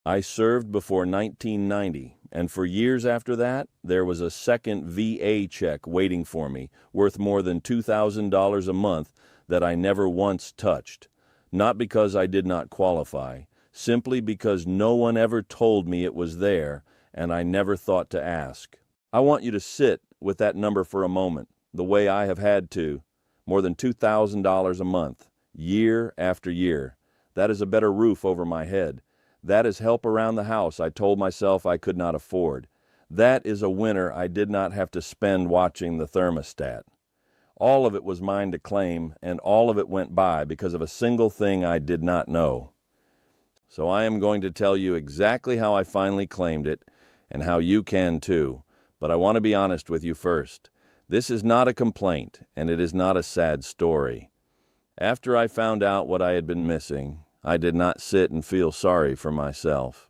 I served before 1990, and for years after that, there was a second VA check waiting for me, worth more than $2,000 a month that I never once touched. Not because I did not qualify, simply because no one ever told me it was there, and I never thought to ask. I want you to sit with that number for a moment, the way I have had to. More than $2,000 a month, year after year. That is a better roof over my head. That is help around the house I told myself I could not afford. That is a winter I did not have to spend watching the thermostat. All of it was mine to claim, and all of it went by because of a single thing I did not know. So I am going to tell you exactly how I finally claimed it, and how you can too. But I want to be honest with you first. This is not a complaint, and it is not a sad story. After I found out what I had been missing, I did not sit and feel sorry for myself.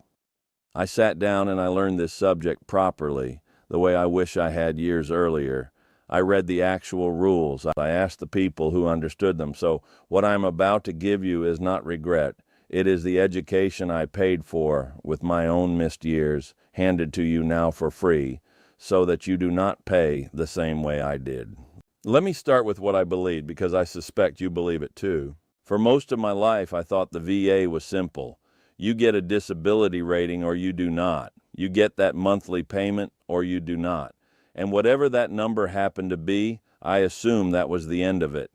I sat down and I learned this subject properly, the way I wish I had years earlier. I read the actual rules. I asked the people who understood them. So what I'm about to give you is not regret. It is the education I paid for with my own missed years, handed to you now for free, so that you do not pay the same way I did. Let me start with what I believed, because I suspect you believe it too. For most of my life, I thought the VA was simple. You get a disability rating or you do not. You get that monthly payment or you do not. And whatever that number happened to be, I assumed that was the end of it.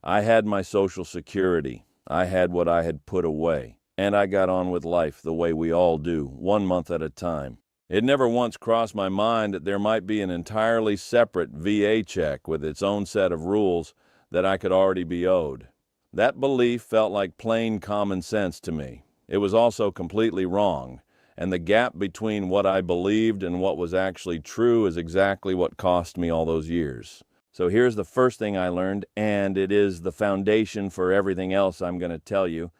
I had my Social Security. I had what I had put away. And I got on with life the way we all do, 1 month at a time. It never once crossed my mind that there might be an entirely separate VA check with its own set of rules that I could already be owed. That belief felt like plain common sense to me. It was also completely wrong, and the gap between what I believed and what was actually true is exactly what cost me all those years. So here's the first thing I learned, and it is the foundation for everything else I'm going to tell you.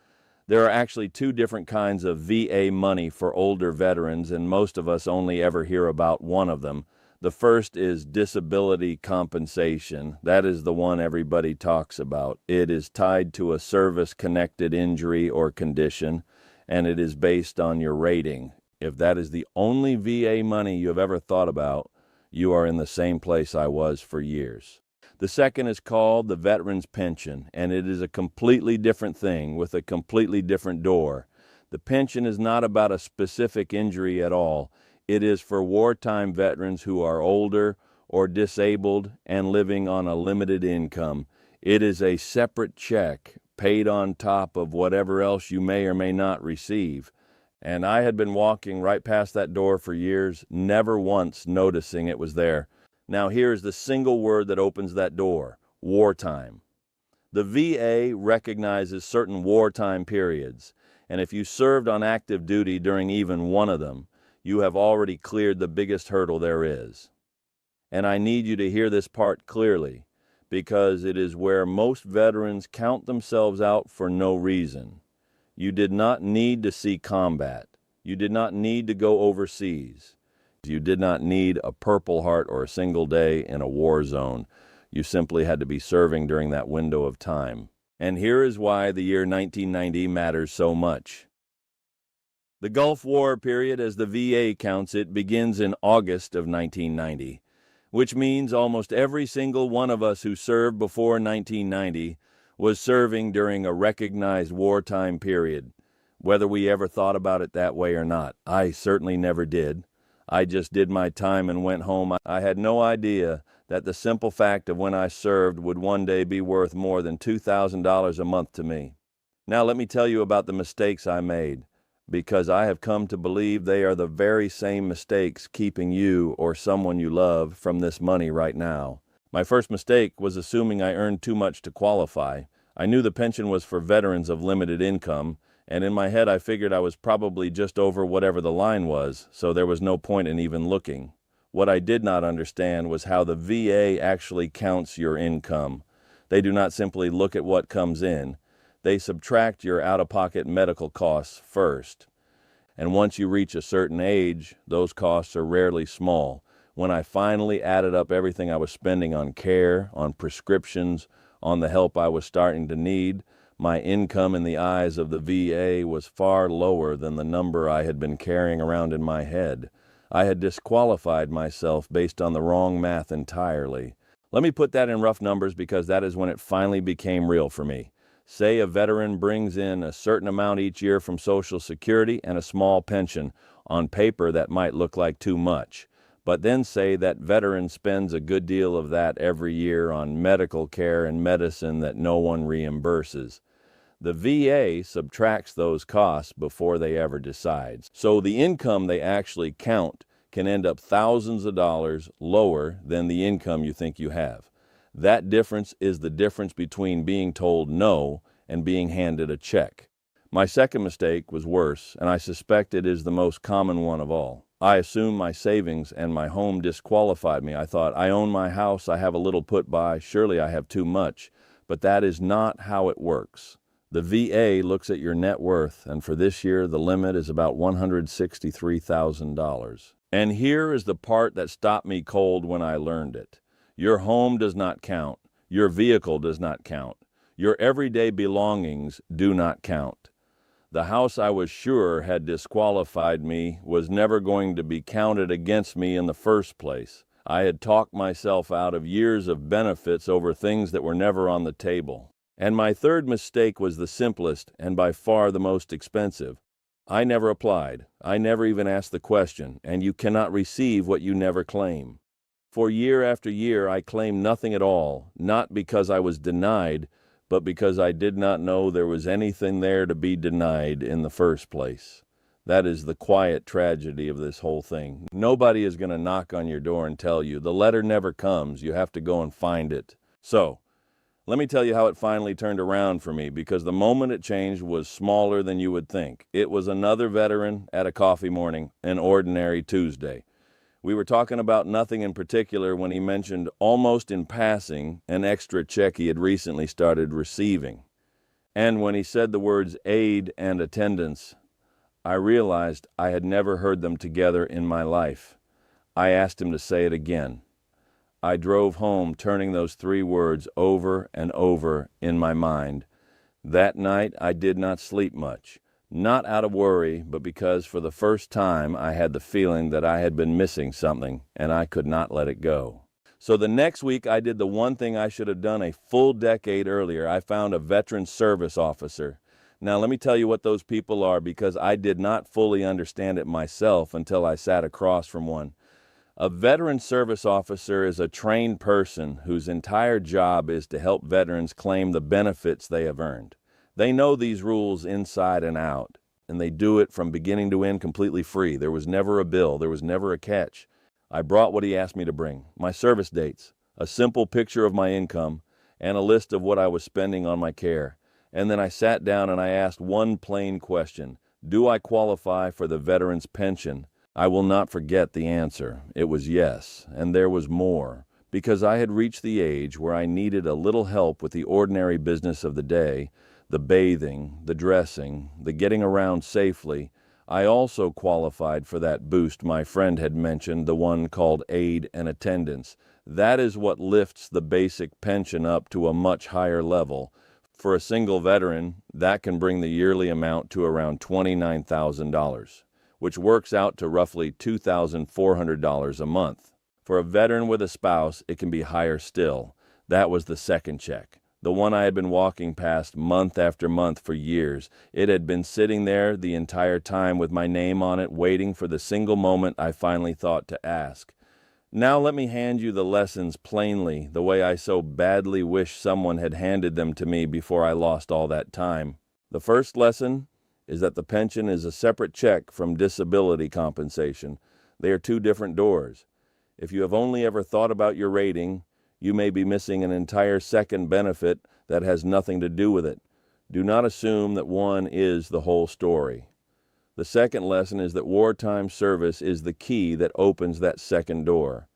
There are actually two different kinds of VA money for older veterans, and most of us only ever hear about one of them. The first is disability compensation. That is the one everybody talks about. It is tied to a service-connected injury or condition, and it is based on your rating. If that is the only VA money you have ever thought about, you are in the same place I was for years. The second is called the Veterans Pension, and it is a completely different thing with a completely different door. The pension is not about a specific injury at all. It is for wartime veterans who are older or disabled and living on a limited income. It is a separate check paid on top of whatever else you may or may not receive. And I had been walking right past that door for years, never once noticing it was there. Now here is the single word that opens that door: wartime. The VA recognizes certain wartime periods, and if you served on active duty during even one of them, you have already cleared the biggest hurdle there is. And I need you to hear this part clearly, because it is where most veterans count themselves out for no reason. You did not need to see combat. You did not need to go overseas. You did not need a Purple Heart or a single day in a war zone. You simply had to be serving during that window of time. And here is why the year 1990 matters so much. The Gulf War period, as the VA counts it, begins in August of 1990, which means almost every single one of us who served before 1990 was serving during a recognized wartime period, whether we ever thought about it that way or not. I certainly never did. I just did my time and went home. I had no idea that the simple fact of when I served would one day be worth more than $2,000 a month to me. Now let me tell you about the mistakes I made, because I have come to believe they are the very same mistakes keeping you or someone you love from this money right now. My first mistake was assuming I earned too much to qualify. I knew the pension was for veterans of limited income, and in my head I figured I was probably just over whatever the line was, so there was no point in even looking. What I did not understand was how the VA actually counts your income. They do not simply look at what comes in. They subtract your out-of-pocket medical costs first. And once you reach a certain age, those costs are rarely small. When I finally added up everything I was spending on care, on prescriptions, on the help I was starting to need, My income in the eyes of the VA was far lower than the number I had been carrying around in my head. I had disqualified myself based on the wrong math entirely. Let me put that in rough numbers because that is when it finally became real for me. Say a veteran brings in a certain amount each year from Social Security and a small pension. On paper, that might look like too much. But then say that veteran spends a good deal of that every year on medical care and medicine that no one reimburses. The VA subtracts those costs before they ever decide. So the income they actually count can end up thousands of dollars lower than the income you think you have. That difference is the difference between being told no and being handed a check. My second mistake was worse, and I suspect it is the most common one of all. I assumed my savings and my home disqualified me. I thought, I own my house, I have a little put by, surely I have too much. But that is not how it works. The VA looks at your net worth, and for this year, the limit is about $163,000. And here is the part that stopped me cold when I learned it. Your home does not count. Your vehicle does not count. Your everyday belongings do not count. The house I was sure had disqualified me was never going to be counted against me in the first place. I had talked myself out of years of benefits over things that were never on the table. And my third mistake was the simplest and by far the most expensive. I never applied. I never even asked the question, and you cannot receive what you never claim. For year after year, I claimed nothing at all, not because I was denied, but because I did not know there was anything there to be denied in the first place. That is the quiet tragedy of this whole thing. Nobody is going to knock on your door and tell you. The letter never comes. You have to go and find it. So, let me tell you how it finally turned around for me, because the moment it changed was smaller than you would think. It was another veteran at a coffee morning, an ordinary Tuesday. We were talking about nothing in particular when he mentioned, almost in passing, an extra check he had recently started receiving. And when he said the words aid and attendance, I realized I had never heard them together in my life. I asked him to say it again. I drove home turning those three words over and over in my mind. That night I did not sleep much, not out of worry, but because for the first time I had the feeling that I had been missing something and I could not let it go. So the next week I did the one thing I should have done a full decade earlier. I found a veteran service officer. Now let me tell you what those people are, because I did not fully understand it myself until I sat across from one. A veteran service officer is a trained person whose entire job is to help veterans claim the benefits they have earned. They know these rules inside and out, and they do it from beginning to end completely free. There was never a bill. There was never a catch. I brought what he asked me to bring: my service dates, a simple picture of my income, and a list of what I was spending on my care. And then I sat down and I asked one plain question: do I qualify for the veteran's pension? I will not forget the answer. It was yes, and there was more, because I had reached the age where I needed a little help with the ordinary business of the day, the bathing, the dressing, the getting around safely. I also qualified for that boost my friend had mentioned, the one called aid and attendance. That is what lifts the basic pension up to a much higher level. For a single veteran, that can bring the yearly amount to around $29,000. Which works out to roughly $2,400 a month. For a veteran with a spouse, it can be higher still. That was the second check, the one I had been walking past month after month for years. It had been sitting there the entire time with my name on it, waiting for the single moment I finally thought to ask. Now let me hand you the lessons plainly, the way I so badly wish someone had handed them to me before I lost all that time. The first lesson is that the pension is a separate check from disability compensation. They are two different doors. If you have only ever thought about your rating, you may be missing an entire second benefit that has nothing to do with it. Do not assume that one is the whole story. The second lesson is that wartime service is the key that opens that second door.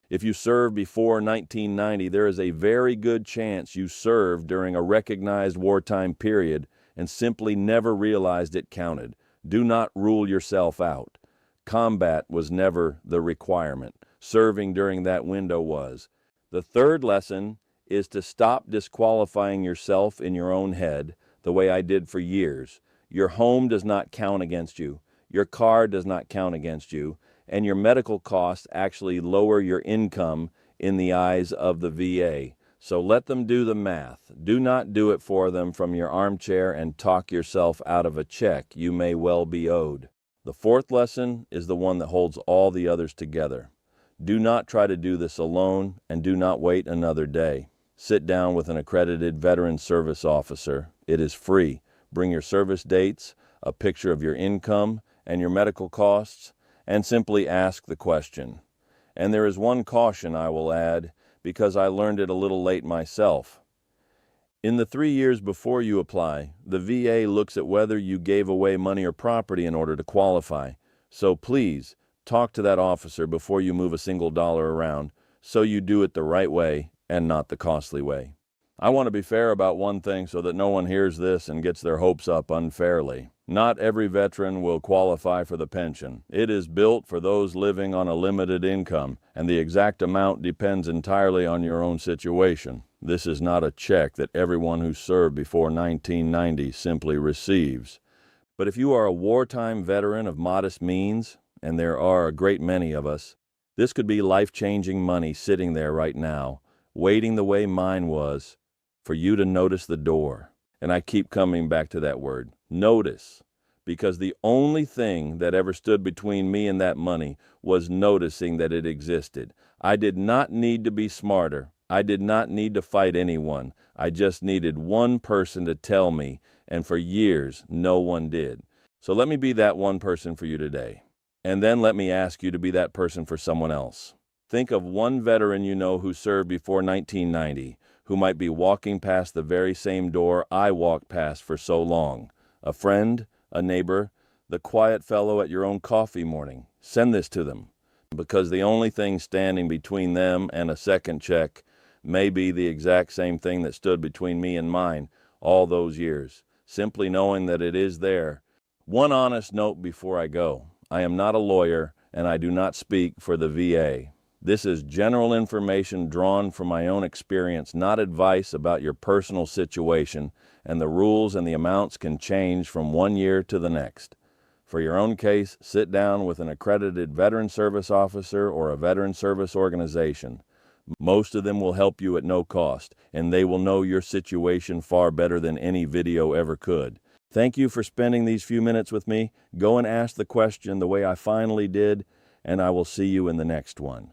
If you served before 1990, there is a very good chance you served during a recognized wartime period and simply never realized it counted. Do not rule yourself out. Combat was never the requirement. Serving during that window was. The third lesson is to stop disqualifying yourself in your own head. the way I did for years. Your home does not count against you. Your car does not count against you. And your medical costs actually lower your income in the eyes of the VA. So let them do the math. Do not do it for them from your armchair and talk yourself out of a check you may well be owed. The fourth lesson is the one that holds all the others together. Do not try to do this alone, and do not wait another day. Sit down with an accredited veteran service officer. It is free. Bring your service dates, a picture of your income and your medical costs, and simply ask the question. And there is one caution I will add, because I learned it a little late myself. In the 3 years before you apply, the VA looks at whether you gave away money or property in order to qualify. So please, talk to that officer before you move a single dollar around, so you do it the right way and not the costly way. I want to be fair about one thing so that no one hears this and gets their hopes up unfairly. Not every veteran will qualify for the pension. It is built for those living on a limited income, and the exact amount depends entirely on your own situation. This is not a check that everyone who served before 1990 simply receives. But if you are a wartime veteran of modest means, and there are a great many of us, this could be life-changing money sitting there right now, waiting the way mine was, for you to notice the door. And I keep coming back to that word, notice, because the only thing that ever stood between me and that money was noticing that it existed. I did not need to be smarter. I did not need to fight anyone. I just needed one person to tell me, and for years, no one did. So let me be that one person for you today. And then let me ask you to be that person for someone else. Think of one veteran you know who served before 1990, who might be walking past the very same door I walked past for so long. A friend, a neighbor, the quiet fellow at your own coffee morning. Send this to them, because the only thing standing between them and a second check may be the exact same thing that stood between me and mine all those years, simply knowing that it is there. One honest note before I go. I am not a lawyer, and I do not speak for the VA. This is general information drawn from my own experience, not advice about your personal situation, and the rules and the amounts can change from one year to the next. For your own case, sit down with an accredited veteran service officer or a veteran service organization. Most of them will help you at no cost, and they will know your situation far better than any video ever could. Thank you for spending these few minutes with me. Go and ask the question the way I finally did, and I will see you in the next one.